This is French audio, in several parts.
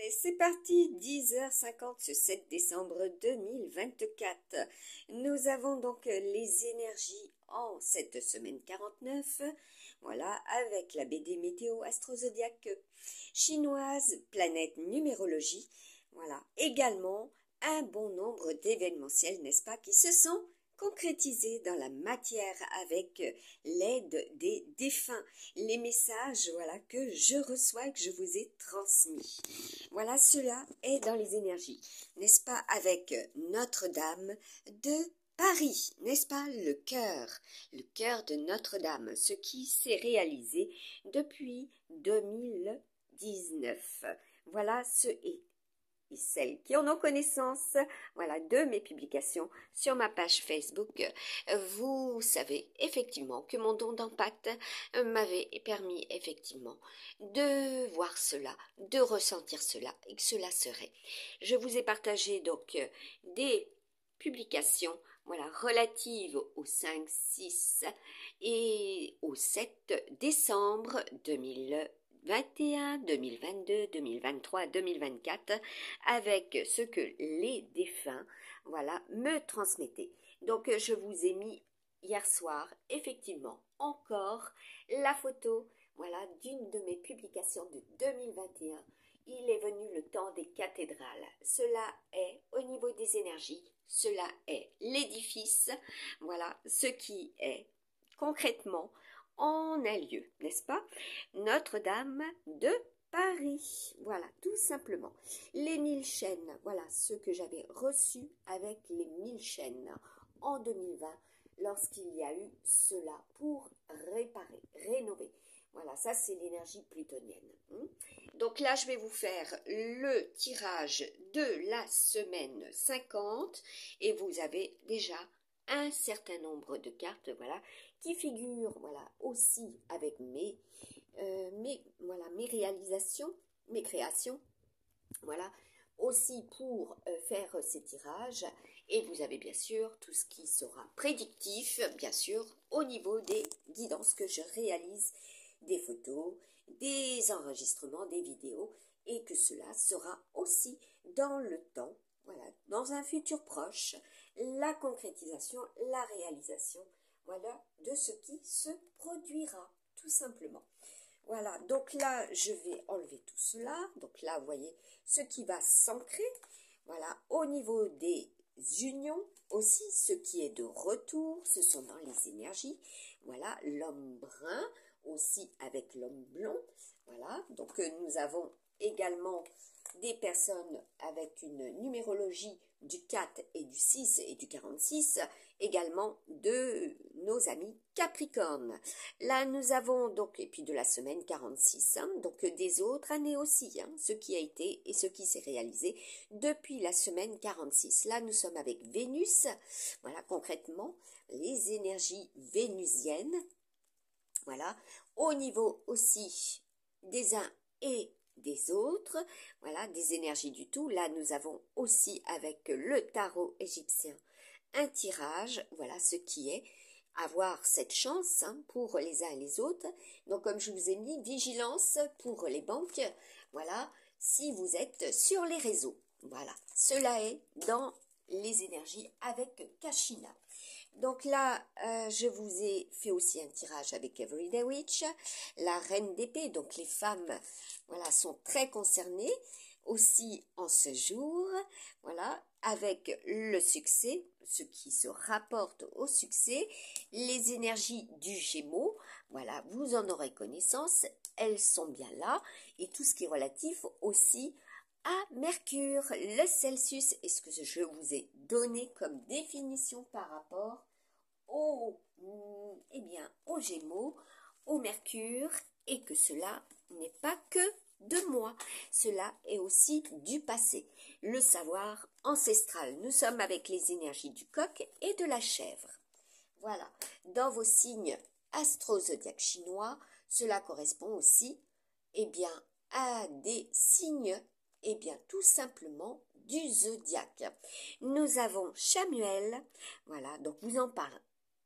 Allez, c'est parti, 10h50 ce 7 décembre 2024. Nous avons donc les énergies en cette semaine 49, voilà, avec la BD météo astrozodiaque chinoise, planète numérologie, voilà, également un bon nombre d'événementiels, n'est-ce pas, qui se sont concrétisés dans la matière avec l'aide des défunts, les messages, voilà, que je reçois et que je vous ai transmis. Voilà, cela est dans les énergies, n'est-ce pas, avec Notre-Dame de Paris, n'est-ce pas, le cœur de Notre-Dame, ce qui s'est réalisé depuis 2019. Voilà ce et celles qui en ont connaissance, voilà, de mes publications sur ma page Facebook. Vous savez effectivement que mon don d'impact m'avait permis effectivement de voir cela, de ressentir cela et que cela serait. Je vous ai partagé donc des publications, voilà, relatives au 5, 6 et au 7 décembre 2021, 2022, 2023, 2024, avec ce que les défunts, voilà, me transmettaient. Donc, je vous ai mis hier soir, effectivement, encore la photo, voilà, d'une de mes publications de 2021. Il est venu le temps des cathédrales. Cela est au niveau des énergies, cela est l'édifice, voilà, ce qui est concrètement en un lieu, n'est-ce pas? Notre-Dame de Paris, voilà, tout simplement. Les 1000 chaînes, voilà ce que j'avais reçu avec les 1000 chaînes en 2020, lorsqu'il y a eu cela pour réparer, rénover. Voilà, ça c'est l'énergie plutonienne. Donc là, je vais vous faire le tirage de la semaine 50 et vous avez déjà un certain nombre de cartes, voilà, qui figurent, voilà, aussi avec mes réalisations, mes créations, voilà, aussi pour faire ces tirages. Et vous avez bien sûr tout ce qui sera prédictif, bien sûr, au niveau des guidances que je réalise, des photos, des enregistrements, des vidéos, et que cela sera aussi dans le temps, voilà, dans un futur proche, la concrétisation, la réalisation, voilà, de ce qui se produira, tout simplement. Voilà, donc là, je vais enlever tout cela. Donc là, vous voyez, ce qui va s'ancrer, voilà, au niveau des unions, aussi, ce qui est de retour, ce sont dans les énergies, voilà, l'homme brun, aussi avec l'homme blond, voilà, donc nous avons également des personnes avec une numérologie du 4 et du 6 et du 46, également de nos amis Capricorne. Là, nous avons donc, et puis de la semaine 46, donc des autres années aussi, ce qui a été et ce qui s'est réalisé depuis la semaine 46. Là, nous sommes avec Vénus, voilà, concrètement, les énergies vénusiennes, voilà, au niveau aussi des uns et des autres, voilà, des énergies du tout. Là, nous avons aussi avec le tarot égyptien un tirage, voilà ce qui est avoir cette chance pour les uns et les autres. Donc, comme je vous ai mis, vigilance pour les banques, voilà, si vous êtes sur les réseaux, voilà, cela est dans les énergies avec Kashina. Donc là, je vous ai fait aussi un tirage avec Everyday Witch, la reine d'épée. Donc les femmes, voilà, sont très concernées aussi en ce jour, voilà, avec le succès, ce qui se rapporte au succès, les énergies du Gémeaux, voilà, vous en aurez connaissance, elles sont bien là, et tout ce qui est relatif aussi à Mercure, le Celsius, est ce que je vous ai donné comme définition par rapport au Gémeaux, au Mercure, et que cela n'est pas que de moi, cela est aussi du passé, le savoir ancestral. Nous sommes avec les énergies du coq et de la chèvre. Voilà, dans vos signes astro-zodiaques chinois, cela correspond aussi, à des signes, tout simplement du zodiaque. Nous avons Chamuel, voilà, donc vous en parlez.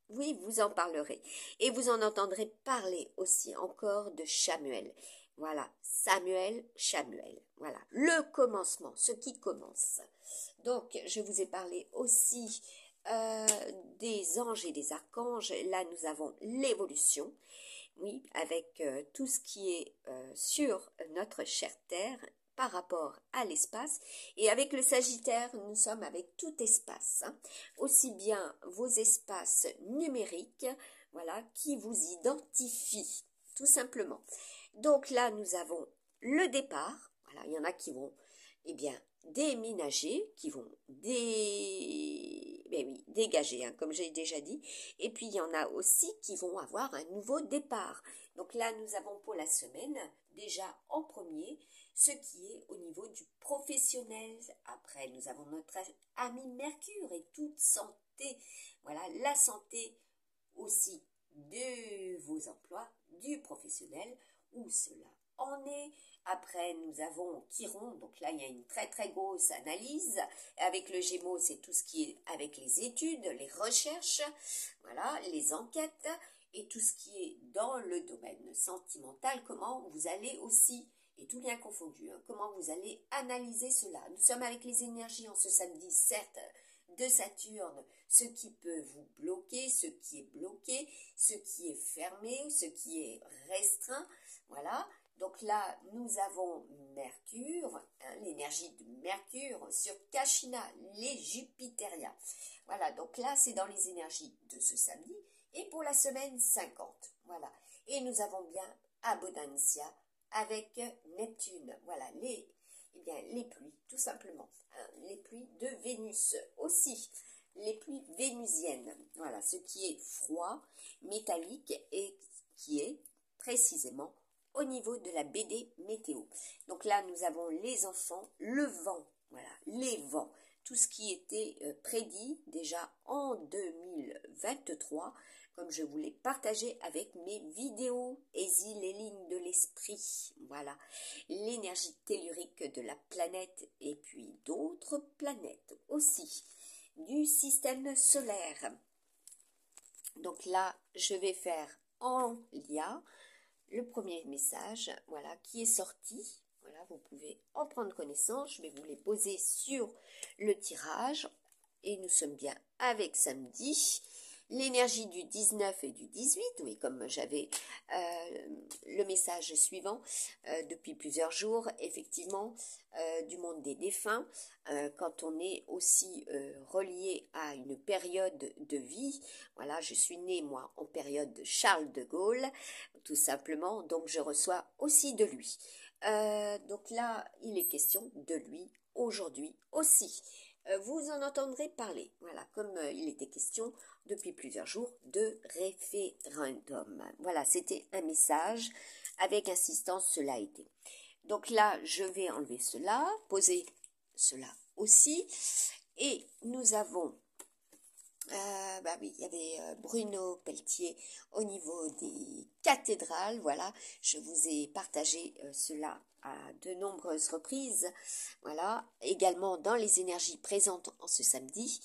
Oui, vous en parlerez. Et vous en entendrez parler aussi encore de Chamuel. Voilà, Samuel, Chamuel. Voilà, le commencement, ce qui commence. Donc, je vous ai parlé aussi des anges et des archanges. Là, nous avons l'évolution, oui, avec tout ce qui est sur notre chère Terre par rapport à l'espace. Et avec le Sagittaire, nous sommes avec tout espace, hein. Aussi bien vos espaces numériques, voilà, qui vous identifient, tout simplement. Donc là, nous avons le départ. Voilà, il y en a qui vont, eh bien, déménager, qui vont dégager, hein, comme j'ai déjà dit. Et puis, il y en a aussi qui vont avoir un nouveau départ. Donc là, nous avons pour la semaine, déjà en premier, ce qui est au niveau du professionnel. Après, nous avons notre ami Mercure et toute santé. Voilà, la santé aussi de vos emplois, du professionnel, où cela en est. Après, nous avons Chiron, donc là, il y a une très très grosse analyse. Avec le Gémeaux, c'est tout ce qui est avec les études, les recherches, voilà, les enquêtes, et tout ce qui est dans le domaine sentimental, comment vous allez aussi, et tout bien confondu, hein, comment vous allez analyser cela. Nous sommes avec les énergies en ce samedi, certes, de Saturne, ce qui peut vous bloquer, ce qui est bloqué, ce qui est fermé, ce qui est restreint, voilà. Donc là, nous avons Mercure, hein, l'énergie de Mercure sur Kashina, les Jupitériens. Voilà, donc là, c'est dans les énergies de ce samedi. Et pour la semaine 50, voilà. Et nous avons bien Abondancia avec Neptune. Voilà, les pluies, tout simplement. Hein, les pluies de Vénus aussi. Les pluies vénusiennes. Voilà, ce qui est froid, métallique et qui est précisément au niveau de la BD météo. Donc là, nous avons les enfants, le vent, voilà, les vents, tout ce qui était prédit déjà en 2023, comme je vous l'ai partagé avec mes vidéos, Easy les lignes de l'esprit, voilà, l'énergie tellurique de la planète et puis d'autres planètes aussi, du système solaire. Donc là, je vais faire en lien le premier message, voilà, qui est sorti. Voilà, vous pouvez en prendre connaissance. Je vais vous les poser sur le tirage. Et nous sommes bien avec samedi. L'énergie du 19 et du 18, oui, comme j'avais le message suivant depuis plusieurs jours, effectivement, du monde des défunts, quand on est aussi relié à une période de vie. Voilà, je suis née, moi, en période de Charles de Gaulle, tout simplement, donc je reçois aussi de lui. Donc là, il est question de lui aujourd'hui aussi. Vous en entendrez parler, voilà, comme il était question depuis plusieurs jours de référendum. Voilà, c'était un message avec insistance, cela a été. Donc là, je vais enlever cela, poser cela aussi, et nous avons oui, il y avait Bruno Pelletier au niveau des cathédrales, voilà, je vous ai partagé cela à de nombreuses reprises, voilà, également dans les énergies présentes en ce samedi,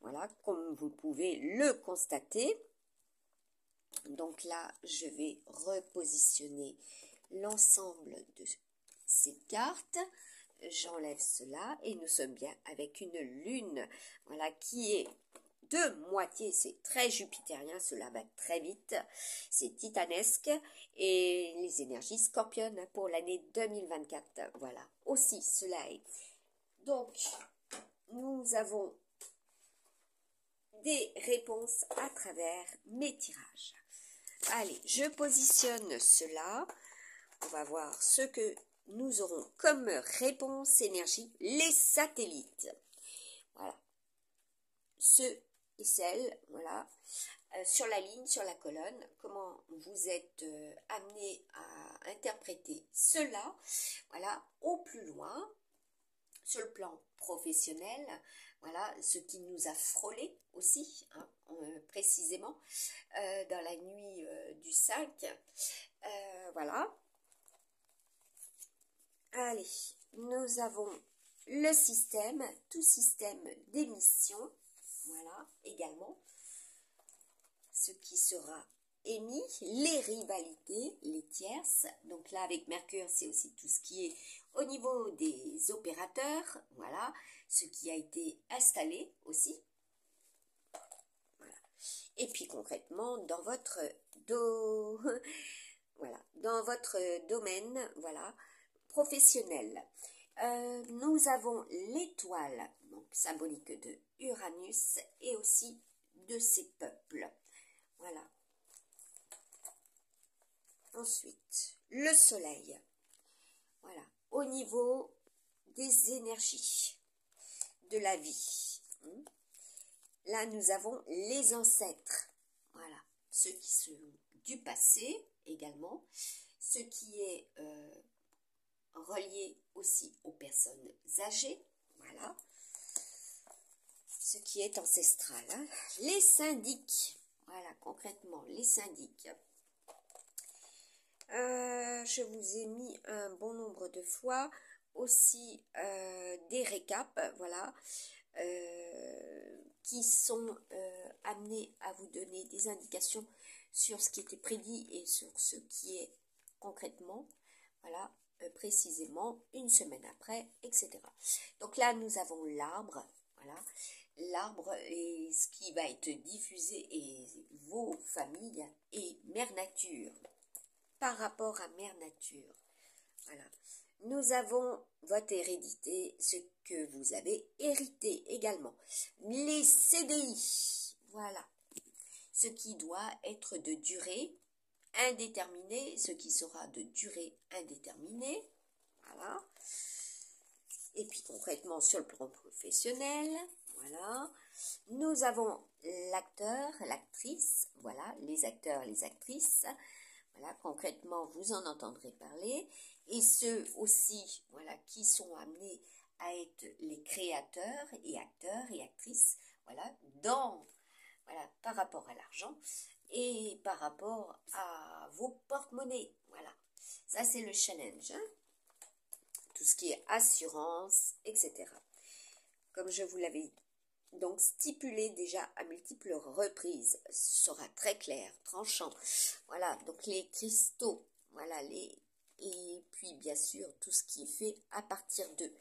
voilà, comme vous pouvez le constater. Donc là, je vais repositionner l'ensemble de ces cartes. J'enlève cela et nous sommes bien avec une lune, voilà, qui est de moitié, c'est très jupitérien, cela va très vite, c'est titanesque, et les énergies scorpionnes pour l'année 2024, voilà, aussi cela est. Donc, nous avons des réponses à travers mes tirages. Allez, je positionne cela, on va voir ce que nous aurons comme réponse énergie, les satellites, voilà, ceux et celles, voilà, sur la ligne, sur la colonne, comment vous êtes amené à interpréter cela, voilà, au plus loin, sur le plan professionnel, voilà, ce qui nous a frôlé aussi, hein, précisément, dans la nuit du 5, voilà. Allez, nous avons le système, tout système d'émission, voilà, également, ce qui sera émis, les rivalités, les tierces. Donc là, avec Mercure, c'est aussi tout ce qui est au niveau des opérateurs, voilà, ce qui a été installé aussi. Voilà. Et puis concrètement, dans votre voilà, dans votre domaine, voilà, professionnel. Nous avons l'étoile, donc symbolique de Uranus et aussi de ses peuples. Voilà. Ensuite, le soleil. Voilà. Au niveau des énergies, de la vie. Là, nous avons les ancêtres. Voilà. Ceux qui sont du passé également. Ce qui est relié aussi aux personnes âgées. Voilà. Ce qui est ancestral. Hein. Les syndics. Voilà, concrètement, les syndics. Je vous ai mis un bon nombre de fois aussi des récaps, voilà, qui sont amenés à vous donner des indications sur ce qui était prédit et sur ce qui est concrètement, voilà, précisément une semaine après, etc. Donc là, nous avons l'arbre, voilà, l'arbre est ce qui va être diffusé et vos familles et Mère Nature. Par rapport à Mère Nature. Voilà. Nous avons votre hérédité, ce que vous avez hérité également. Les CDI, voilà. Ce qui doit être de durée indéterminée, ce qui sera de durée indéterminée. Voilà. Et puis concrètement sur le plan professionnel, voilà. Nous avons l'acteur, l'actrice, voilà, les acteurs, les actrices. Voilà, concrètement, vous en entendrez parler. Et ceux aussi, voilà, qui sont amenés à être les créateurs et acteurs et actrices, voilà, voilà, par rapport à l'argent et par rapport à vos porte-monnaies. Voilà, ça c'est le challenge. Hein. Tout ce qui est assurance, etc. Comme je vous l'avais donc stipulé déjà à multiples reprises, sera très clair, tranchant. Voilà, donc les cristaux, voilà, et puis bien sûr tout ce qui est fait à partir d'eux.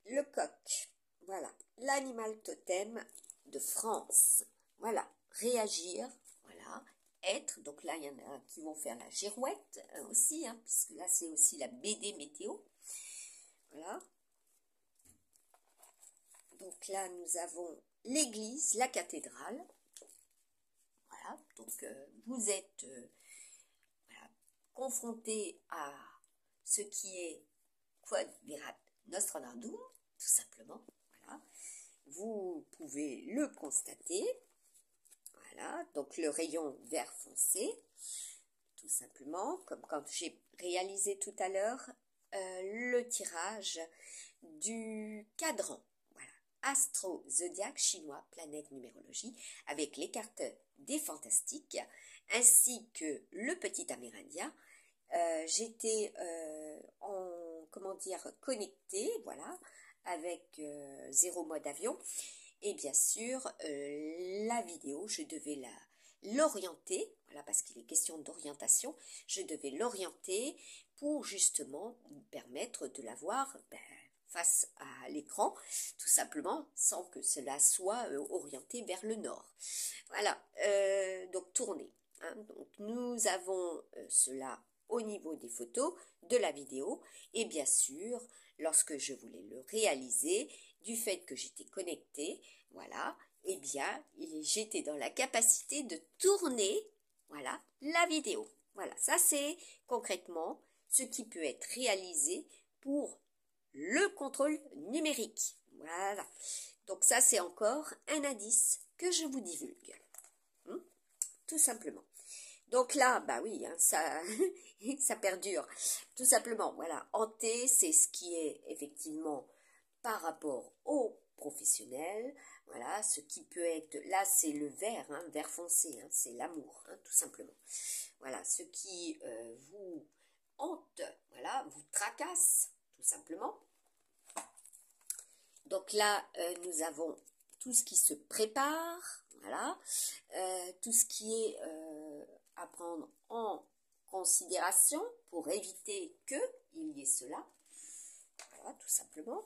Le coq, voilà, l'animal totem de France. Voilà, réagir, voilà, être, donc là il y en a qui vont faire la girouette aussi, hein, puisque là c'est aussi la BD météo. Voilà. Donc là, nous avons l'église, la cathédrale. Voilà, donc vous êtes voilà, confronté à ce qui est Quod Virat Nostradamum, tout simplement. Voilà. Vous pouvez le constater. Voilà, donc le rayon vert foncé, tout simplement, comme quand j'ai réalisé tout à l'heure le tirage du cadran. Astro Zodiac chinois, planète numérologie, avec les cartes des fantastiques, ainsi que le petit amérindien. J'étais connectée, voilà, avec 0 mode avion. Et bien sûr, la vidéo, je devais l'orienter, voilà, parce qu'il est question d'orientation, je devais l'orienter pour justement me permettre de la voir face à l'écran, tout simplement, sans que cela soit orienté vers le nord. Voilà, donc tourner. Hein, donc nous avons cela au niveau des photos, de la vidéo, et bien sûr, lorsque je voulais le réaliser, du fait que j'étais connectée, voilà, eh bien, j'étais dans la capacité de tourner, voilà, la vidéo. Voilà, ça c'est concrètement ce qui peut être réalisé pour le contrôle numérique. Voilà. Donc ça, c'est encore un indice que je vous divulgue. Tout simplement. Donc là, bah oui, hein, ça, ça perdure. Tout simplement, voilà. Hanté, c'est ce qui est effectivement par rapport aux professionnels. Voilà, ce qui peut être, là c'est le vert, hein, vert foncé, hein, c'est l'amour, hein, tout simplement. Voilà, ce qui vous hante, voilà, vous tracasse, tout simplement. Donc là, nous avons tout ce qui se prépare, Voilà. Tout ce qui est à prendre en considération pour éviter qu'il y ait cela. Voilà, tout simplement.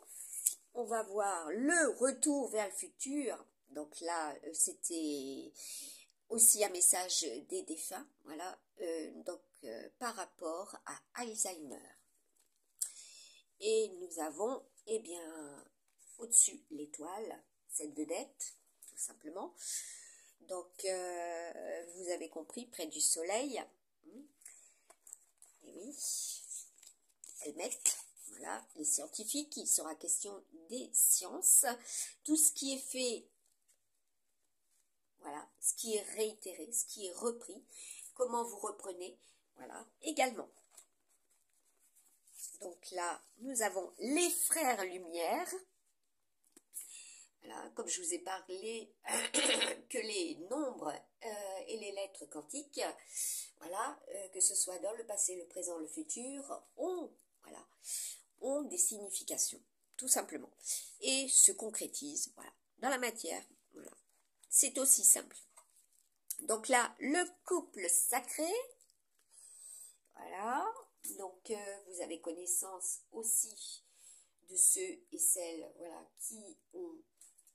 On va voir le retour vers le futur. Donc là, c'était aussi un message des défunts. Voilà, par rapport à Alzheimer. Et nous avons, eh bien, au-dessus l'étoile, cette vedette, tout simplement. Donc, vous avez compris, près du soleil. Et oui, elles mettent, voilà, les scientifiques, il sera question des sciences. Tout ce qui est fait, voilà, ce qui est réitéré, ce qui est repris, comment vous reprenez, voilà, également. Donc là, nous avons les frères Lumière. Voilà, comme je vous ai parlé que les nombres et les lettres quantiques, voilà, que ce soit dans le passé, le présent, le futur, ont des significations, tout simplement, et se concrétisent, voilà, dans la matière. Voilà. C'est aussi simple. Donc là, le couple sacré, voilà. Donc vous avez connaissance aussi de ceux et celles, voilà, qui ont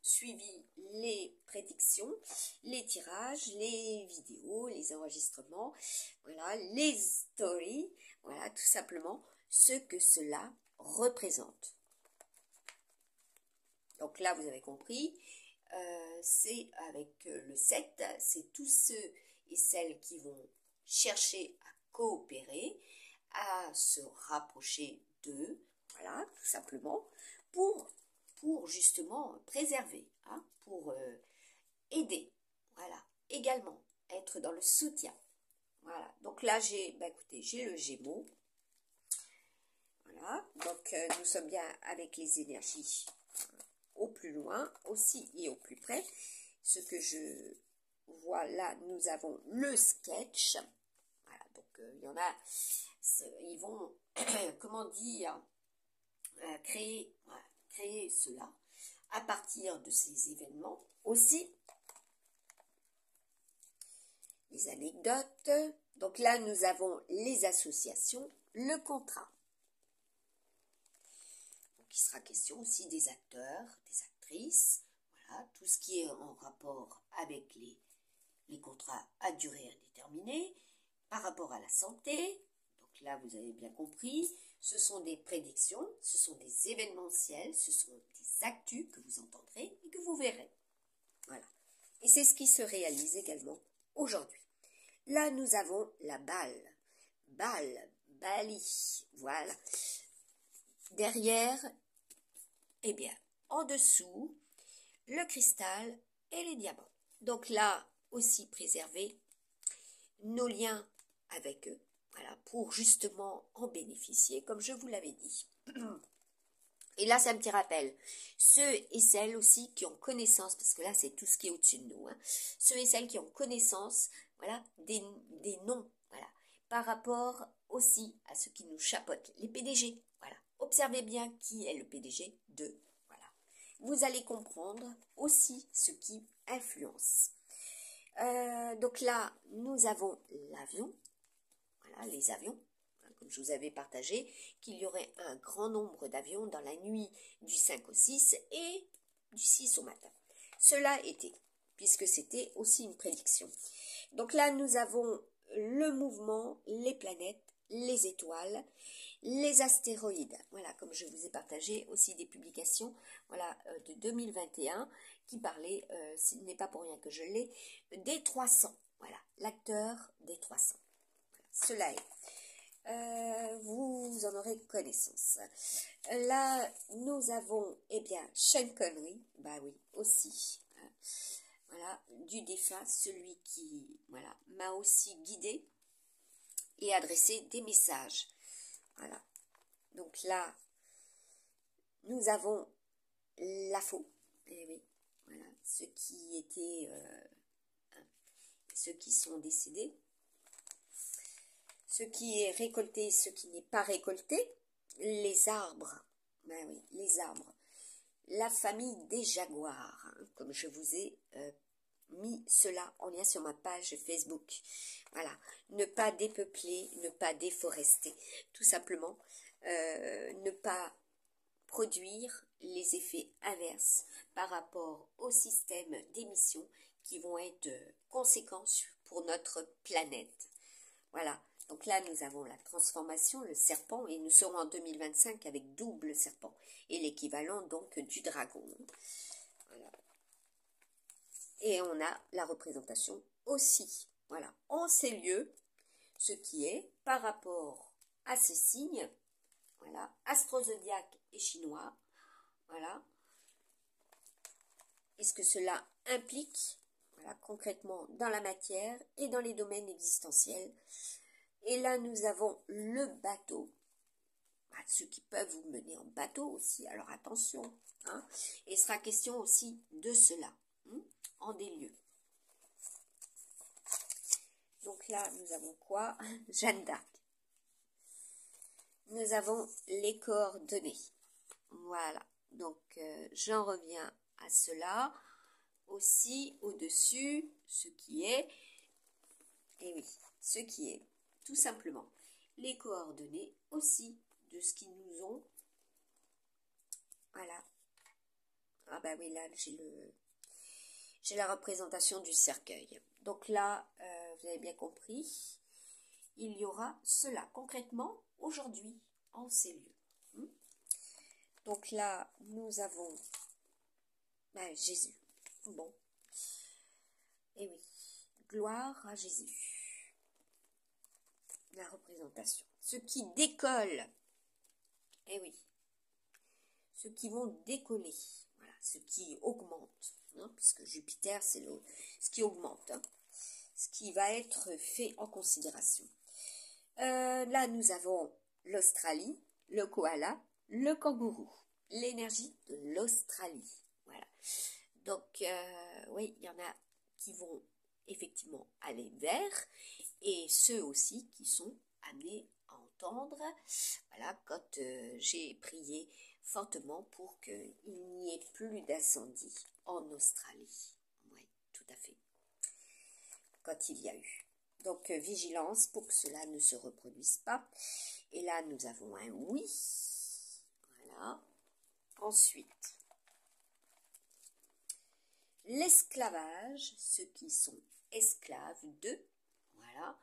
suivi les prédictions, les tirages, les vidéos, les enregistrements, voilà, les stories, voilà, tout simplement ce que cela représente. Donc là, vous avez compris, c'est avec le 7, c'est tous ceux et celles qui vont chercher à coopérer, à se rapprocher d'eux, voilà, tout simplement, pour justement préserver, hein, pour aider, voilà, également être dans le soutien. Voilà, donc là écoutez, j'ai le Gémeaux. Voilà, donc nous sommes bien avec les énergies au plus loin aussi et au plus près. Ce que je vois là, nous avons le sketch. Voilà, donc il y en a, ils vont, comment dire, créer cela à partir de ces événements. Aussi, les anecdotes. Donc là, nous avons les associations, le contrat. Donc il sera question aussi des acteurs, des actrices, voilà, tout ce qui est en rapport avec les contrats à durée indéterminée, par rapport à la santé. Donc là, vous avez bien compris, ce sont des prédictions, ce sont des événementiels, ce sont des actus que vous entendrez et que vous verrez. Voilà. Et c'est ce qui se réalise également aujourd'hui. Là, nous avons la balle. Bali. Voilà. Derrière, eh bien, en dessous, le cristal et les diamants. Donc là, aussi préserver nos liens avec eux. Voilà, pour justement en bénéficier, comme je vous l'avais dit. Et là, c'est un petit rappel. Ceux et celles aussi qui ont connaissance, parce que là, c'est tout ce qui est au-dessus de nous, hein, ceux et celles qui ont connaissance, voilà, des noms, voilà, par rapport aussi à ceux qui nous chapeautent, les PDG, voilà. Observez bien qui est le PDG de, voilà. Vous allez comprendre aussi ce qui influence. Donc là, nous avons l'avion, voilà, les avions. Comme je vous avais partagé, qu'il y aurait un grand nombre d'avions dans la nuit du 5 au 6 et du 6 au matin. Cela était, puisque c'était aussi une prédiction. Donc là, nous avons le mouvement, les planètes, les étoiles, les astéroïdes. Voilà, comme je vous ai partagé aussi des publications, voilà, de 2021 qui parlaient, ce n'est pas pour rien que je l'ai, des 300. Voilà, l'acteur des 300. Voilà, cela est. Vous en aurez connaissance. Là, nous avons, eh bien, Sean Connery, bah oui, aussi, hein. Voilà, du défunt, celui qui, voilà, m'a aussi guidé et adressé des messages. Voilà, donc là, nous avons la faux, eh oui, voilà, ceux qui étaient, ceux qui sont décédés. Ce qui est récolté, ce qui n'est pas récolté, les arbres, ben oui, les arbres, la famille des jaguars, hein, comme je vous ai mis cela en lien sur ma page Facebook. Voilà, ne pas dépeupler, ne pas déforester, tout simplement, ne pas produire les effets inverses par rapport au système d'émission qui vont être conséquents pour notre planète. Voilà, donc là nous avons la transformation, le serpent, et nous serons en 2025 avec double serpent, et l'équivalent donc du dragon. Voilà. Et on a la représentation aussi, voilà, en ces lieux, ce qui est par rapport à ces signes, voilà, astro-zodiaque et chinois, voilà, et ce que cela implique, voilà, concrètement dans la matière et dans les domaines existentiels. Et là, nous avons le bateau, ceux qui peuvent vous mener en bateau aussi, alors attention, hein, et il sera question aussi de cela, en des lieux. Donc là, nous avons quoi? Jeanne d'Arc. Nous avons les coordonnées. Voilà, donc j'en reviens à cela. Aussi, au-dessus, ce qui est, et oui, ce qui est, tout simplement, les coordonnées aussi de ce qu'ils nous ont. Voilà. Ah bah oui, là, j'ai la représentation du cercueil. Donc là, vous avez bien compris, il y aura cela, concrètement, aujourd'hui, en ces lieux. Donc là, nous avons Jésus. Bon. Et oui, gloire à Jésus. La représentation. Ceux qui décollent. Et oui. Ceux qui vont décoller. Voilà, ceux qui augmentent. Hein, puisque Jupiter, c'est ce qui augmente. Hein, ce qui va être fait en considération. Là, nous avons l'Australie, le koala, le kangourou. L'énergie de l'Australie. Voilà. Donc, oui, il y en a qui vont effectivement aller vers, et ceux aussi qui sont amenés à entendre, voilà, quand j'ai prié fortement pour qu'il n'y ait plus d'incendie en Australie. Oui, tout à fait. Quand il y a eu. Donc, vigilance pour que cela ne se reproduise pas. Et là, nous avons un oui. Voilà. Ensuite, l'esclavage, ceux qui sont esclaves d'eux, voilà,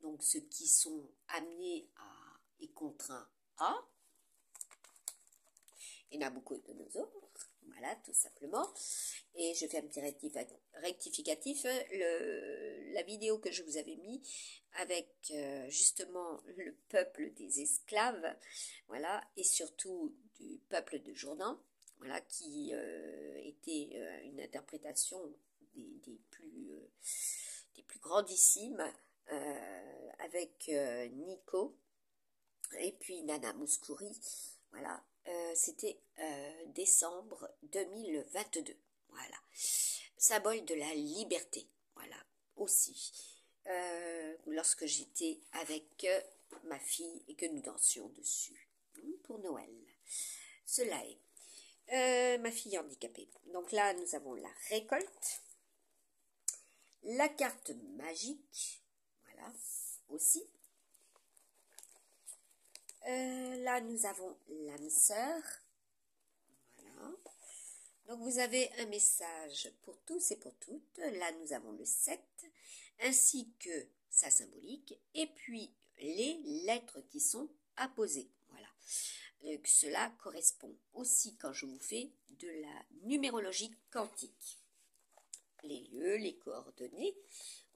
donc ceux qui sont amenés à et contraints à, et Nabucodonosor, voilà, tout simplement. Et je fais un petit rectificatif, la vidéo que je vous avais mis avec justement le peuple des esclaves, voilà, et surtout du peuple de Jourdain, voilà, qui était une interprétation des plus grandissimes, avec Nico et puis Nana Mouskouri, voilà, c'était décembre 2022, voilà, symbole de la liberté, voilà, aussi, lorsque j'étais avec ma fille et que nous dansions dessus, pour Noël, cela est. Ma fille est handicapée. Donc là, nous avons la récolte, la carte magique, voilà, aussi. Là, nous avons l'âme sœur, voilà. Donc, vous avez un message pour tous et pour toutes. Là, nous avons le 7, ainsi que sa symbolique, et puis les lettres qui sont apposées, voilà. Cela correspond aussi, quand je vous fais, de la numérologie quantique. Les lieux, les coordonnées,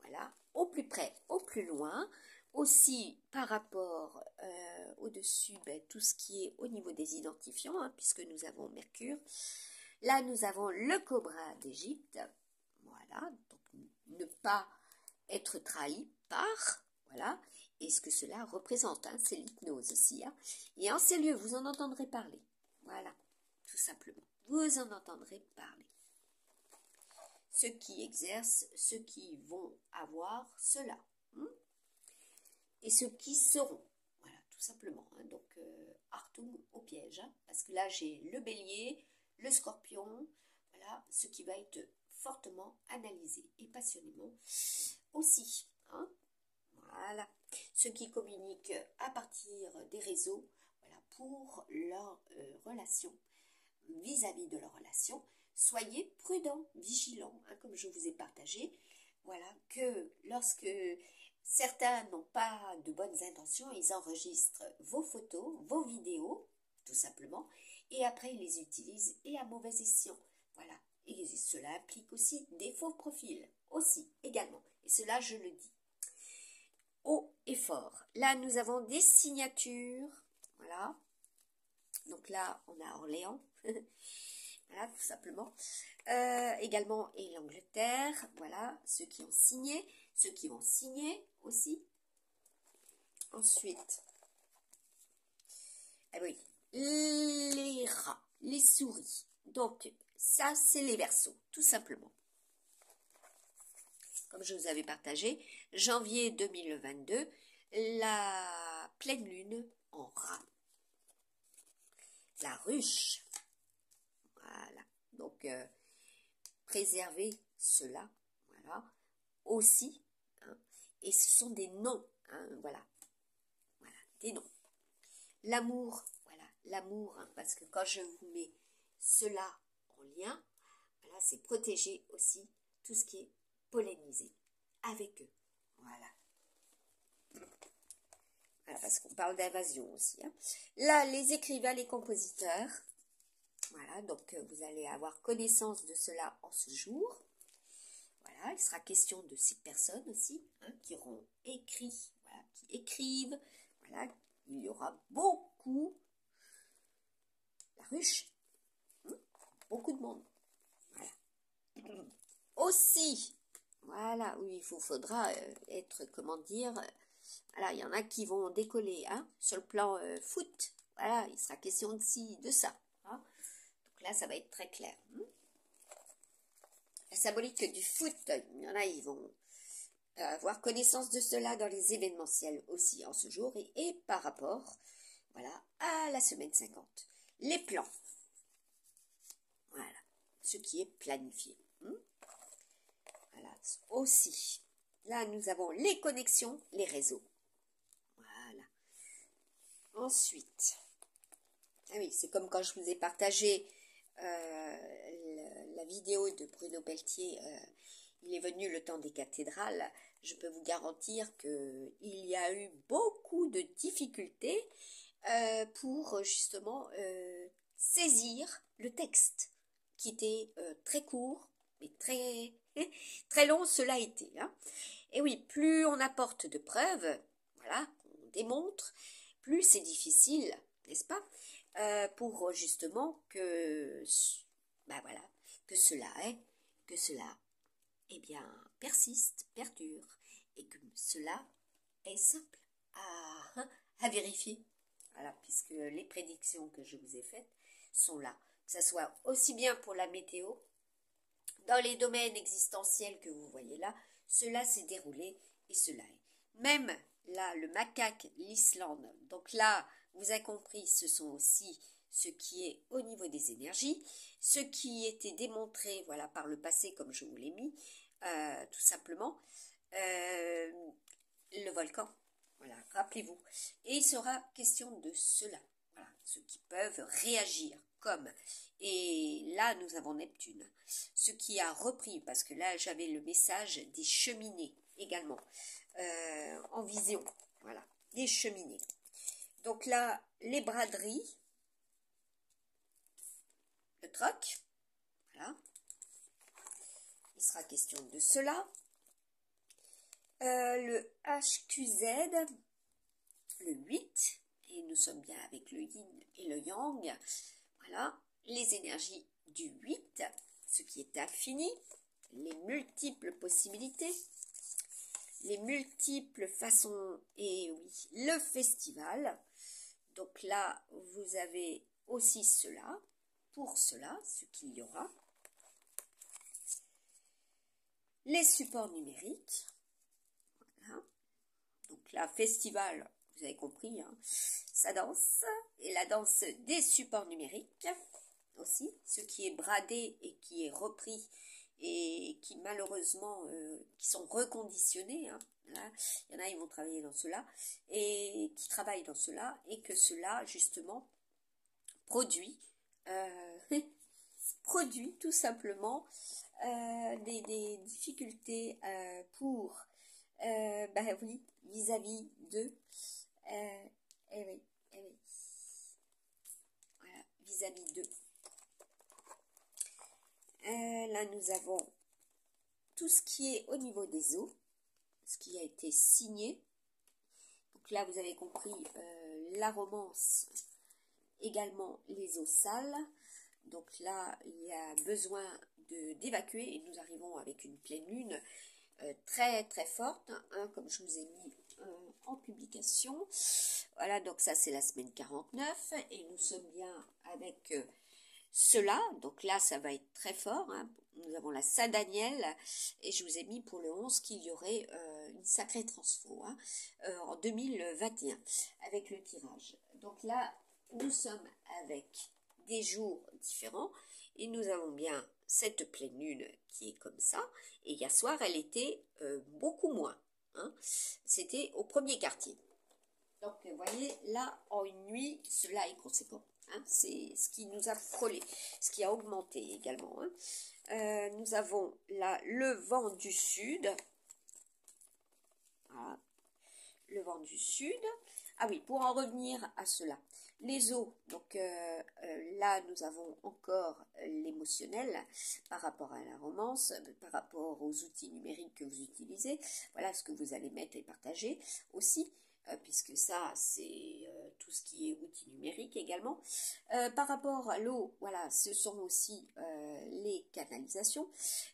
voilà, au plus près, au plus loin. Aussi, par rapport au-dessus, tout ce qui est au niveau des identifiants, hein, puisque nous avons Mercure. Là, nous avons le cobra d'Égypte. Voilà, donc ne pas être trahi par, voilà, et ce que cela représente, hein, c'est l'hypnose aussi. Hein. Et en ces lieux, vous en entendrez parler. Voilà, tout simplement. Vous en entendrez parler. Ceux qui exercent, ceux qui vont avoir cela. Et ceux qui seront. Voilà, tout simplement. Hein. Donc, Artung au piège. Hein, parce que là, j'ai le bélier, le scorpion. Voilà, ce qui va être fortement analysés et passionnément aussi. Hein. Voilà. Ceux qui communiquent à partir des réseaux, voilà, pour leur relation, vis-à-vis de leur relation, soyez prudents, vigilants, hein, comme je vous ai partagé. Voilà, que lorsque certains n'ont pas de bonnes intentions, ils enregistrent vos photos, vos vidéos, tout simplement, et après ils les utilisent et à mauvais escient. Voilà, et cela implique aussi des faux profils, aussi, également, et cela je le dis haut et fort. Là, nous avons des signatures, voilà, donc là, on a Orléans, voilà, tout simplement. Également, et l'Angleterre, voilà, ceux qui ont signé, ceux qui vont signer aussi. Ensuite, ah oui, les rats, les souris. Donc, ça, c'est les Verseaux, tout simplement. Comme je vous avais partagé, janvier 2022, la pleine lune en rat. La ruche. Voilà. Donc, préservez cela. Voilà. Aussi. Hein. Et ce sont des noms. Hein, voilà. Voilà. Des noms. L'amour. Voilà. L'amour. Hein, parce que quand je vous mets cela en lien, voilà, c'est protéger aussi tout ce qui est pollinisé avec eux. Voilà. Voilà, parce qu'on parle d'invasion aussi. Hein. Là, les écrivains, les compositeurs. Voilà, donc vous allez avoir connaissance de cela en ce jour. Voilà, il sera question de ces personnes aussi, hein, qui auront écrit, voilà, qui écrivent. Voilà, il y aura beaucoup. La ruche, hein, beaucoup de monde. Voilà. Aussi, voilà, oui, il faudra être, comment dire, voilà, il y en a qui vont décoller, hein, sur le plan foot. Voilà, il sera question de ça. Hein. Donc là, ça va être très clair. Hein. La symbolique du foot, il y en a, ils vont avoir connaissance de cela dans les événementiels aussi en ce jour et par rapport, voilà, à la semaine 50. Les plans. Voilà, ce qui est planifié. Hein. Voilà, aussi. Là, nous avons les connexions, les réseaux. Voilà. Ensuite, ah oui, c'est comme quand je vous ai partagé la vidéo de Bruno Pelletier, il est venu le temps des cathédrales. Je peux vous garantir qu'il y a eu beaucoup de difficultés pour justement saisir le texte, qui était très court, mais très, très long, cela a été. Hein. Et oui, plus on apporte de preuves, voilà, on démontre, plus c'est difficile, n'est-ce pas, pour justement que, ben voilà, que cela eh bien, persiste, perdure, et que cela est simple à vérifier. Voilà, puisque les prédictions que je vous ai faites sont là, que ce soit aussi bien pour la météo, dans les domaines existentiels que vous voyez là, cela s'est déroulé et cela est. Même là, le macaque, l'Islande, donc là, vous avez compris, ce sont aussi ce qui est au niveau des énergies, ce qui était démontré, voilà, par le passé, comme je vous l'ai mis, tout simplement, le volcan, voilà, rappelez-vous. Et il sera question de cela, voilà, ceux qui peuvent réagir comme. Et là, nous avons Neptune, ce qui a repris, parce que là, j'avais le message des cheminées également, en vision, voilà, des cheminées. Donc là, les braderies, le troc, voilà, il sera question de cela. Le HQZ, le 8, et nous sommes bien avec le yin et le yang, voilà, les énergies du 8, ce qui est infini, les multiples possibilités, les multiples façons, et oui, le festival. Donc là, vous avez aussi cela, pour cela, ce qu'il y aura. Les supports numériques, voilà. Donc là, festival, vous avez compris, hein, ça danse, et la danse des supports numériques aussi, ce qui est bradé et qui est repris et qui malheureusement qui sont reconditionnés, hein, là. Il y en a, ils vont travailler dans cela, et qui travaillent dans cela, et que cela justement produit, produit tout simplement des difficultés pour, ben oui, vis-à-vis de, eh oui, eh oui, voilà, vis-à-vis de. Là, nous avons tout ce qui est au niveau des os, ce qui a été signé. Donc là, vous avez compris la romance, également les os sales. Donc là, il y a besoin d'évacuer, et nous arrivons avec une pleine lune très très forte, hein, comme je vous ai mis en publication. Voilà, donc ça c'est la semaine 49, et nous sommes bien avec cela. Donc là, ça va être très fort, hein. Nous avons la Saint-Daniel, et je vous ai mis pour le 11 qu'il y aurait une sacrée transfo, hein, en 2021 avec le tirage. Donc là, nous sommes avec des jours différents, et nous avons bien cette pleine lune qui est comme ça, et hier soir elle était beaucoup moins, hein. C'était au premier quartier. Donc vous voyez là, en une nuit, cela est conséquent, hein. C'est ce qui nous a frôlé, ce qui a augmenté également, hein. Nous avons là le vent du sud, voilà, le vent du sud. Ah oui, pour en revenir à cela, les os, donc là nous avons encore l'émotionnel par rapport à la romance, par rapport aux outils numériques que vous utilisez, voilà ce que vous allez mettre et partager aussi, puisque ça c'est tout ce qui est outils numériques également. Par rapport à l'eau, voilà, ce sont aussi les canalisations,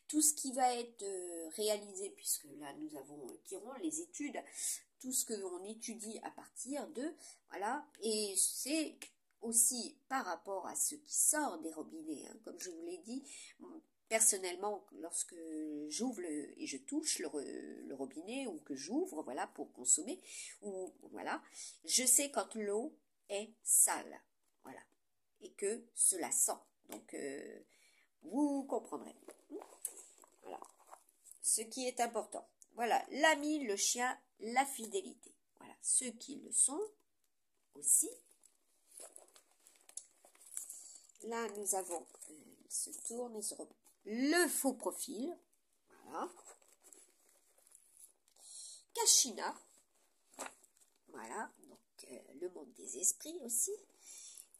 tout ce qui va être réalisé, puisque là nous avons Chiron, les études, tout ce que l'on étudie à partir de, voilà, et c'est aussi par rapport à ce qui sort des robinets, hein, comme je vous l'ai dit, personnellement, lorsque j'ouvre et je touche le robinet, ou que j'ouvre, voilà, pour consommer, ou voilà, je sais quand l'eau est sale, voilà, et que cela sent, donc vous comprendrez, voilà, ce qui est important. Voilà, l'ami, le chien, la fidélité. Voilà, ceux qui le sont aussi. Là, nous avons, il se tourne et se reprend, le faux profil. Voilà. Kashina. Voilà, donc le monde des esprits aussi.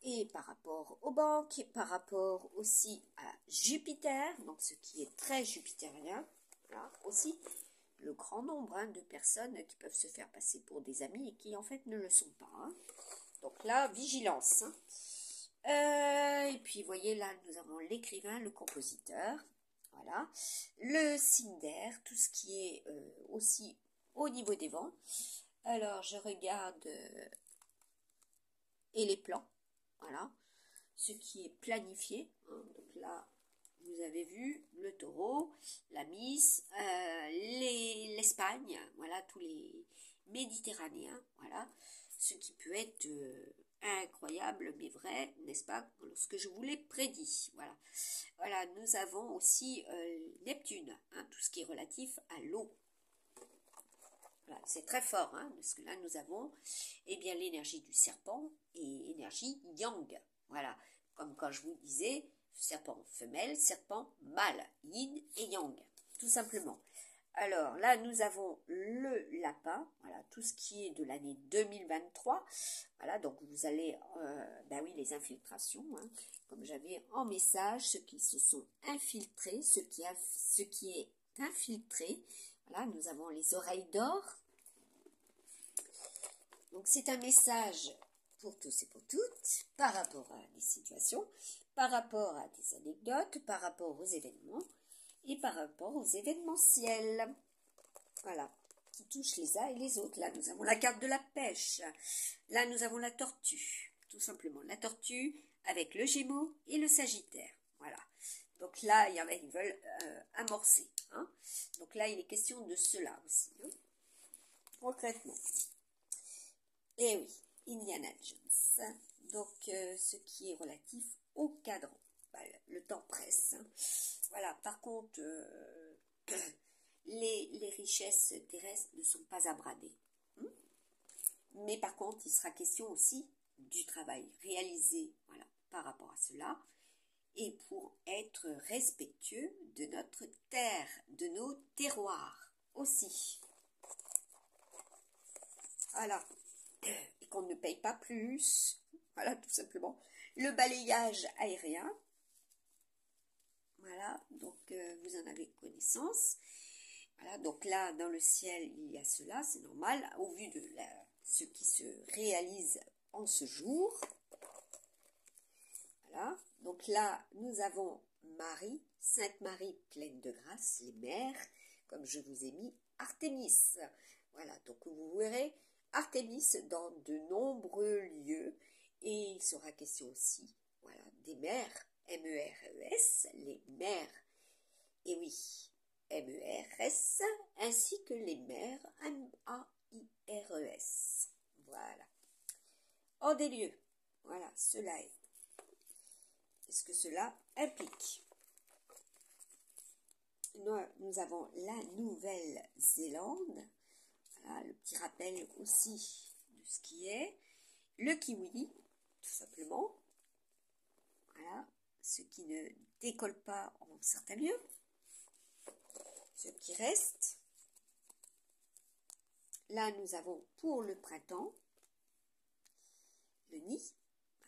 Et par rapport aux banques, par rapport aussi à Jupiter, donc ce qui est très jupitérien, voilà, aussi. Le grand nombre, hein, de personnes qui peuvent se faire passer pour des amis et qui en fait ne le sont pas, hein. Donc là, vigilance, hein. Et puis vous voyez là, nous avons l'écrivain, le compositeur, voilà, le signe d'air, tout ce qui est aussi au niveau des vents. Alors je regarde et les plans, voilà, ce qui est planifié, hein. Donc là, vous avez vu le taureau, la Miss, l'Espagne, voilà, tous les Méditerranéens, voilà, ce qui peut être incroyable, mais vrai, n'est-ce pas, lorsque je vous l'ai prédit, voilà. Voilà, nous avons aussi Neptune, hein, tout ce qui est relatif à l'eau. Voilà, c'est très fort, hein, parce que là, nous avons, eh bien, l'énergie du serpent et énergie yang, voilà, comme quand je vous disais, serpent femelle, serpent mâle, yin et yang, tout simplement. Alors là, nous avons le lapin, voilà, tout ce qui est de l'année 2023. Voilà, donc vous allez, ben oui, les infiltrations, hein, comme j'avais en message, ceux qui se sont infiltrés, ce qui est infiltré. Voilà, nous avons les oreilles d'or. Donc c'est un message pour tous et pour toutes, par rapport à des situations, par rapport à des anecdotes, par rapport aux événements, et par rapport aux événementiels. Voilà, qui touchent les uns et les autres. Là, nous avons la carte de la pêche. Là, nous avons la tortue. Tout simplement, la tortue avec le Gémeaux et le Sagittaire. Voilà. Donc là, il y en a qui veulent amorcer, hein. Donc là, il est question de cela aussi, hein, concrètement. Et oui, Indiana Jones. Donc, ce qui est relatif au cadran. Bah, le temps presse, hein. Voilà, par contre, les richesses terrestres ne sont pas à brader. Mais par contre, il sera question aussi du travail réalisé, voilà, par rapport à cela, et pour être respectueux de notre terre, de nos terroirs aussi. Voilà. Et qu'on ne paye pas plus. Voilà, tout simplement. Le balayage aérien. Voilà, donc vous en avez connaissance. Voilà, donc là, dans le ciel, il y a cela, c'est normal, au vu de ce qui se réalise en ce jour. Voilà, donc là, nous avons Marie, Sainte Marie pleine de grâce, les mères, comme je vous ai mis, Artémis. Voilà, donc vous verrez Artémis dans de nombreux lieux, et il sera question aussi, voilà, des mères, M-E-R-E-S, les mères, et oui, M-E-R-S, ainsi que les mères, M-A-I-R-E-S. Voilà. En des lieux, voilà, cela est. Qu'est-ce que cela implique? Nous avons la Nouvelle-Zélande. Voilà, le petit rappel aussi de ce qui est. Le kiwi, tout simplement. Voilà, ce qui ne décolle pas en certains lieux. Ce qui reste. Là, nous avons pour le printemps le nid.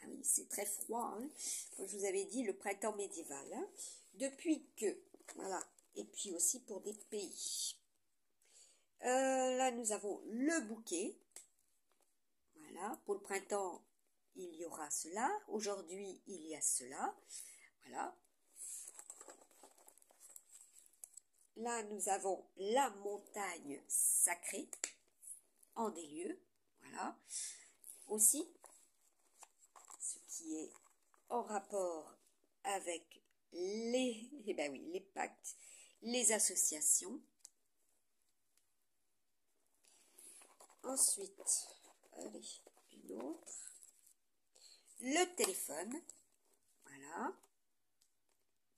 Ah oui, c'est très froid, hein. Comme je vous avais dit, le printemps médiéval. Hein. Depuis que, voilà, et puis aussi pour des pays. Là, nous avons le bouquet. Voilà, pour le printemps, il y aura cela. Aujourd'hui, il y a cela. Voilà. Là, nous avons la montagne sacrée en des lieux. Voilà. Aussi, ce qui est en rapport avec les pactes, les associations. Ensuite, allez, une autre. Le téléphone. Voilà.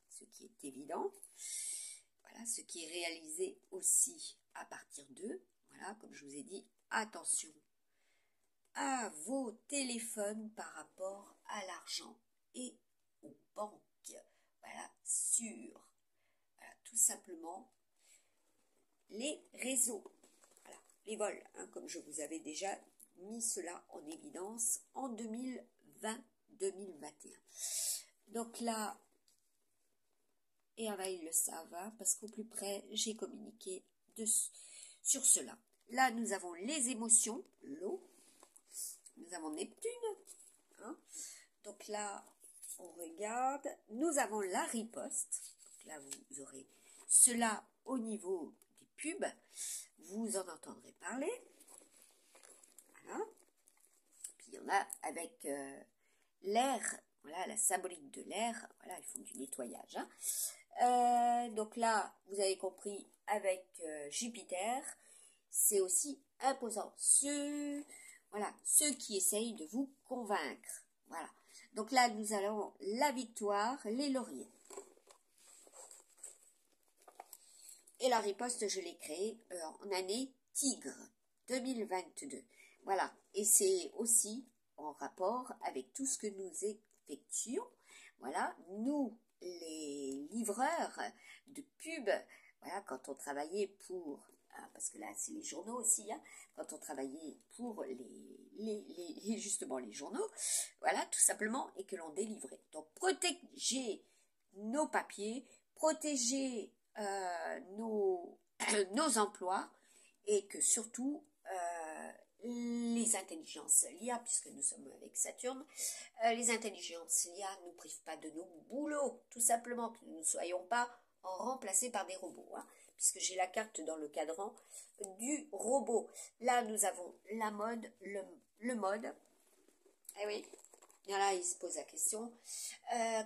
Ce qui est évident. Voilà, ce qui est réalisé aussi à partir d'eux. Voilà, comme je vous ai dit, attention à vos téléphones par rapport à l'argent et aux banques. Voilà, voilà, tout simplement les réseaux. Voilà, les vols, hein, comme je vous avais déjà mis cela en évidence en 2020-2021. Donc là, et là, ils le savent, hein, parce qu'au plus près, j'ai communiqué sur cela. Là, nous avons les émotions, l'eau. Nous avons Neptune. Hein. Donc là, on regarde. Nous avons la riposte. Donc là, vous aurez cela au niveau des pubs. Vous en entendrez parler. Voilà. Puis il y en a avec l'air. Voilà, la symbolique de l'air. Voilà, ils font du nettoyage. Hein. Donc là, vous avez compris, avec Jupiter, c'est aussi imposant. Voilà, ceux qui essayent de vous convaincre. Voilà. Donc là, nous allons la victoire, les lauriers. Et la riposte, je l'ai créée en année Tigre 2022. Voilà. Et c'est aussi en rapport avec tout ce que nous effectuons. Voilà. Nous, les livreurs de pub, voilà, quand on travaillait pour... parce que là, c'est les journaux aussi, hein, quand on travaillait pour justement les journaux, voilà, tout simplement, et que l'on délivrait. Donc, protéger nos papiers, protéger nos emplois, et que surtout, les intelligences l'IA, puisque nous sommes avec Saturne, les intelligences l'IA ne nous privent pas de nos boulots, tout simplement, que nous ne soyons pas remplacés par des robots, hein, puisque j'ai la carte dans le cadran du robot. Là, nous avons la mode, le mode. Eh oui, et là, il se pose la question,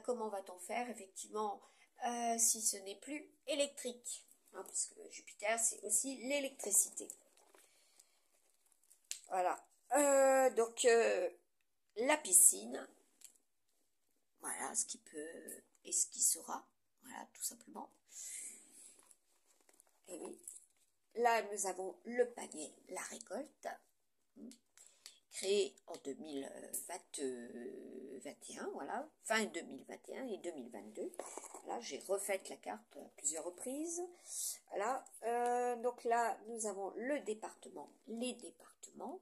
comment va-t-on faire, effectivement, si ce n'est plus électrique, hein, puisque Jupiter, c'est aussi l'électricité. Voilà. Donc, la piscine, voilà ce qui peut et ce qui sera. voilà, tout simplement. Et oui, là, nous avons le panier La Récolte, créé en 2021, voilà, fin 2021 et 2022. Là, j'ai refait la carte à plusieurs reprises. Voilà, donc là, nous avons le département, les départementales,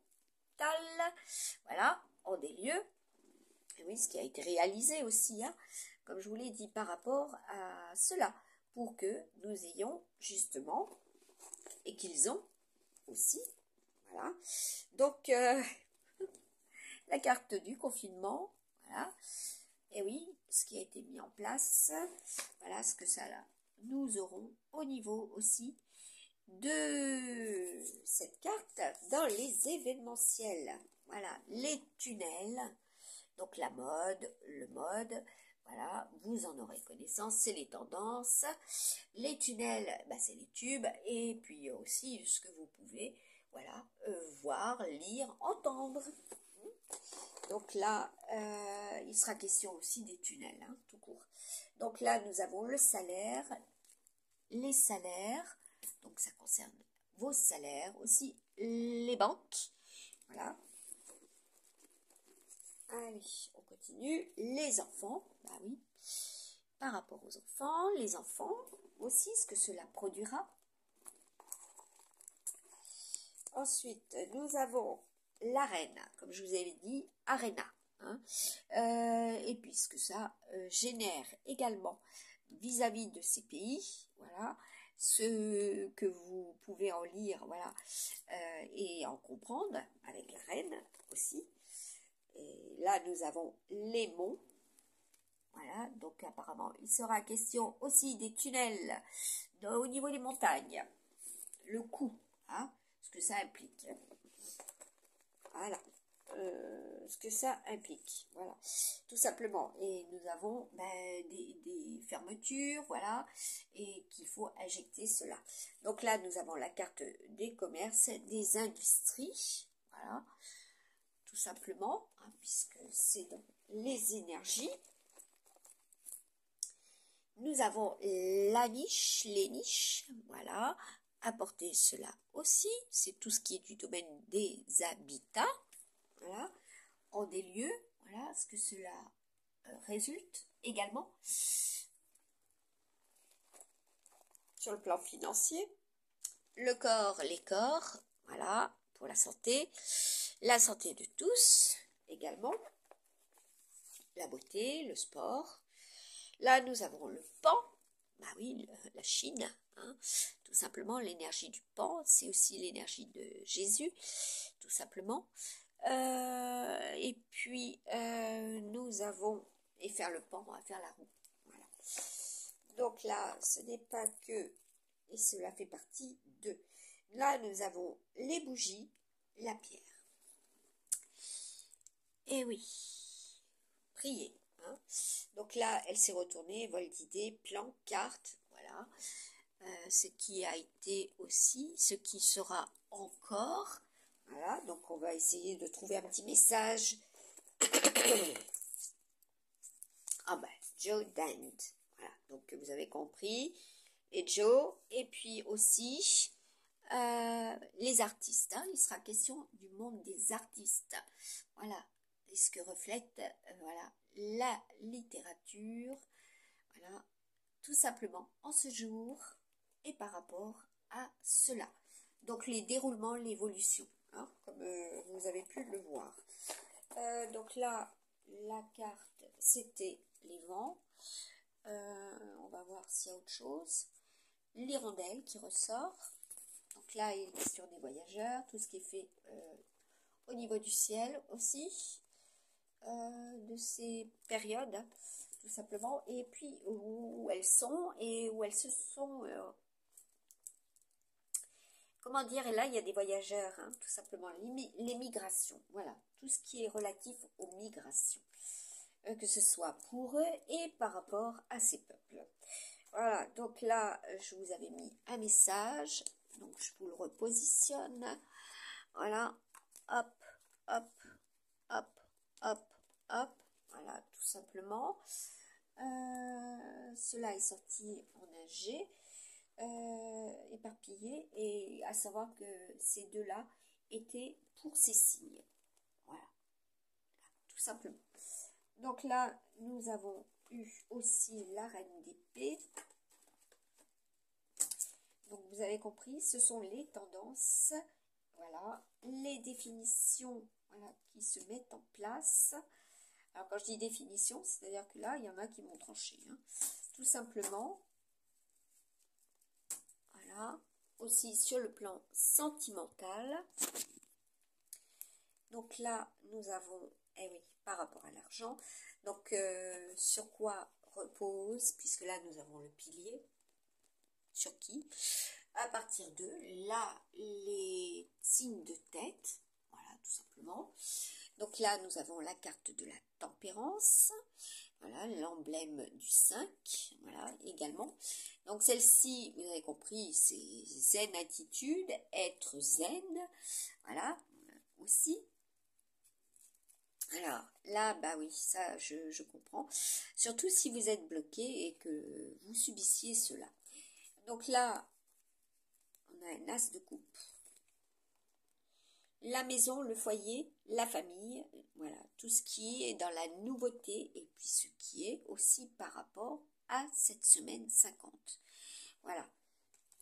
voilà, en des lieux. Et oui, ce qui a été réalisé aussi, hein, comme je vous l'ai dit, par rapport à cela, pour que nous ayons justement, et qu'ils ont aussi, voilà. Donc, la carte du confinement, voilà. Et oui, ce qui a été mis en place, voilà ce que ça là. Nous aurons au niveau aussi de cette carte dans les événementiels. Voilà, les tunnels, donc la mode, le mode, voilà, vous en aurez connaissance, c'est les tendances. Les tunnels, bah, c'est les tubes, et puis aussi ce que vous pouvez, voilà, voir, lire, entendre. Donc là, il sera question aussi des tunnels, hein, tout court. Donc là, nous avons le salaire, les salaires, donc ça concerne vos salaires, aussi les banques, voilà. Allez, on continue. Les enfants, bah oui, par rapport aux enfants, les enfants aussi, ce que cela produira. Ensuite, nous avons l'arène, comme je vous avais dit, Arena. Hein. Et puis ce que ça génère également vis-à-vis de ces pays, voilà, ce que vous pouvez en lire, voilà, et en comprendre avec la reine aussi. Et là, nous avons les monts. Voilà, donc apparemment, il sera question aussi des tunnels au niveau des montagnes. Le coût, hein, ce que ça implique. Voilà, ce que ça implique. Voilà, tout simplement. Et nous avons des fermetures, voilà, et qu'il faut injecter cela. Donc là, nous avons la carte des commerces, des industries, voilà, tout simplement, hein, puisque c'est dans les énergies. Nous avons la niche, les niches, voilà, apporter cela aussi, c'est tout ce qui est du domaine des habitats, voilà, en des lieux, voilà, ce que cela résulte également sur le plan financier. Le corps, les corps, voilà, pour la santé de tous également, la beauté, le sport. Là, nous avons le pan, bah oui, la Chine, hein, tout simplement, l'énergie du pan, c'est aussi l'énergie de Jésus, tout simplement. Et puis, nous avons, et faire le pan, on va faire la roue. Voilà. Donc là, ce n'est pas que, et cela fait partie de. Là, nous avons les bougies, la pierre. Et oui, prier. Hein. Donc là, elle s'est retournée, vol d'idées, plan, carte, voilà. Ce qui a été aussi, ce qui sera encore. Voilà, donc on va essayer de trouver un petit message. Ah ben, Joe Dent. Voilà, donc vous avez compris. Et Joe, et puis aussi les artistes. Hein, il sera question du monde des artistes. Voilà, et ce que reflète voilà, la littérature. Voilà, tout simplement en ce jour et par rapport à cela. Donc les déroulements, l'évolution, hein, comme vous avez pu le voir. Donc là, la carte, c'était les vents. On va voir s'il y a autre chose. L'hirondelle qui ressort. Donc là, il est question des voyageurs, tout ce qui est fait au niveau du ciel aussi, de ces périodes, tout simplement. Et puis où elles sont et où elles se sont... comment dire, et là, il y a des voyageurs, hein, tout simplement, les migrations, voilà, tout ce qui est relatif aux migrations, que ce soit pour eux et par rapport à ces peuples. Voilà, donc là, je vous avais mis un message, donc je vous le repositionne, voilà, hop, hop, hop, hop, hop, voilà, tout simplement. Cela est sorti en un G, éparpillé, et à savoir que ces deux-là étaient pour ces signes. Voilà, tout simplement. Donc là, nous avons eu aussi la reine d'épée. Donc vous avez compris, ce sont les tendances, voilà, les définitions, voilà, qui se mettent en place. Alors quand je dis définition, c'est-à-dire que là, il y en a qui m'ont tranché, hein. Tout simplement. Voilà, aussi sur le plan sentimental. Donc là, nous avons, eh oui, par rapport à l'argent, donc sur quoi repose, puisque là, nous avons le pilier, sur qui, à partir de là, les signes de tête, voilà, tout simplement. Donc là, nous avons la carte de la tempérance, voilà, l'emblème du 5, voilà, également. Donc celle-ci, vous avez compris, c'est zen attitude, être zen, voilà, aussi. Alors là, bah oui, ça je comprends. Surtout si vous êtes bloqué et que vous subissiez cela. Donc là, on a un as de coupe. La maison, le foyer, la famille, voilà, tout ce qui est dans la nouveauté et puis ce qui est aussi par rapport à cette semaine 50. Voilà.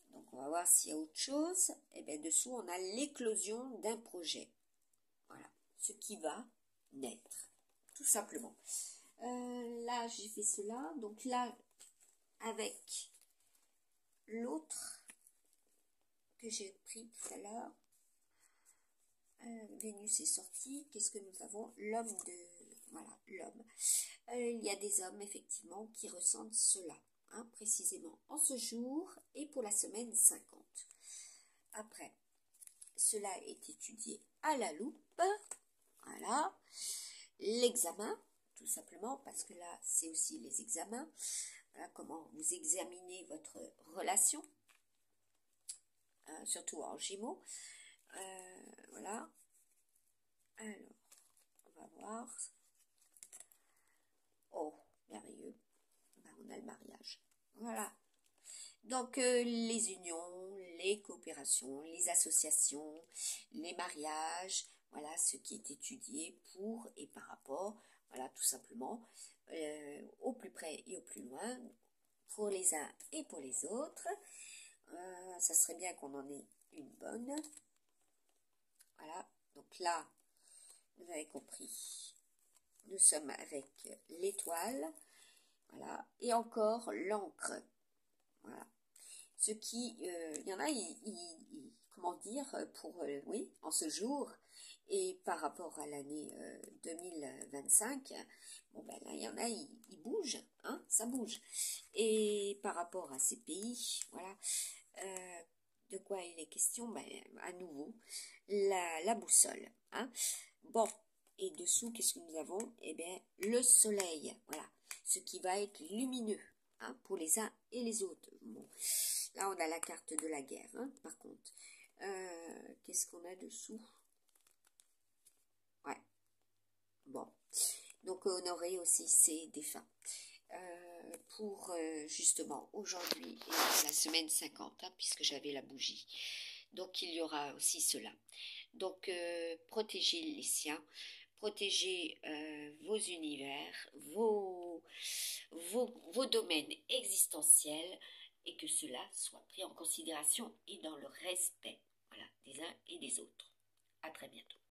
Donc on va voir s'il y a autre chose. Et bien dessous, on a l'éclosion d'un projet. Voilà, ce qui va naître, tout simplement. Là, j'ai fait cela. Donc là, avec l'autre que j'ai pris tout à l'heure, Vénus est sortie. Qu'est-ce que nous avons? L'homme de... Voilà, l'homme. Il y a des hommes, effectivement, qui ressentent cela, hein, précisément en ce jour et pour la semaine 50. Après, cela est étudié à la loupe. Voilà. L'examen, tout simplement, parce que là, c'est aussi les examens. Voilà comment vous examinez votre relation, surtout en Gémeaux. Voilà. Alors, on va voir. Oh, merveilleux. Ben, on a le mariage. Voilà. Donc, les unions, les coopérations, les associations, les mariages, voilà ce qui est étudié pour et par rapport, voilà, tout simplement, au plus près et au plus loin, pour les uns et pour les autres. Ça serait bien qu'on en ait une bonne. Voilà, donc là, vous avez compris, nous sommes avec l'étoile, voilà, et encore l'encre, voilà. Ce qui, il y en a, comment dire, pour, oui, en ce jour, et par rapport à l'année 2025, bon ben là, il y en a, ils bougent, hein, ça bouge. Et par rapport à ces pays, voilà, de quoi il est question? Ben, à nouveau, la boussole, hein. Bon, et dessous, qu'est-ce que nous avons? Eh bien, le soleil, voilà, ce qui va être lumineux, hein, pour les uns et les autres. Bon, là, on a la carte de la guerre, hein, par contre. Qu'est-ce qu'on a dessous? Ouais, bon. Donc, honorer aussi ces défunts. Pour justement aujourd'hui et la semaine 50, hein, puisque j'avais la bougie. Donc, il y aura aussi cela. Donc, protégez les siens, protégez vos univers, vos domaines existentiels, et que cela soit pris en considération et dans le respect, voilà, des uns et des autres. À très bientôt.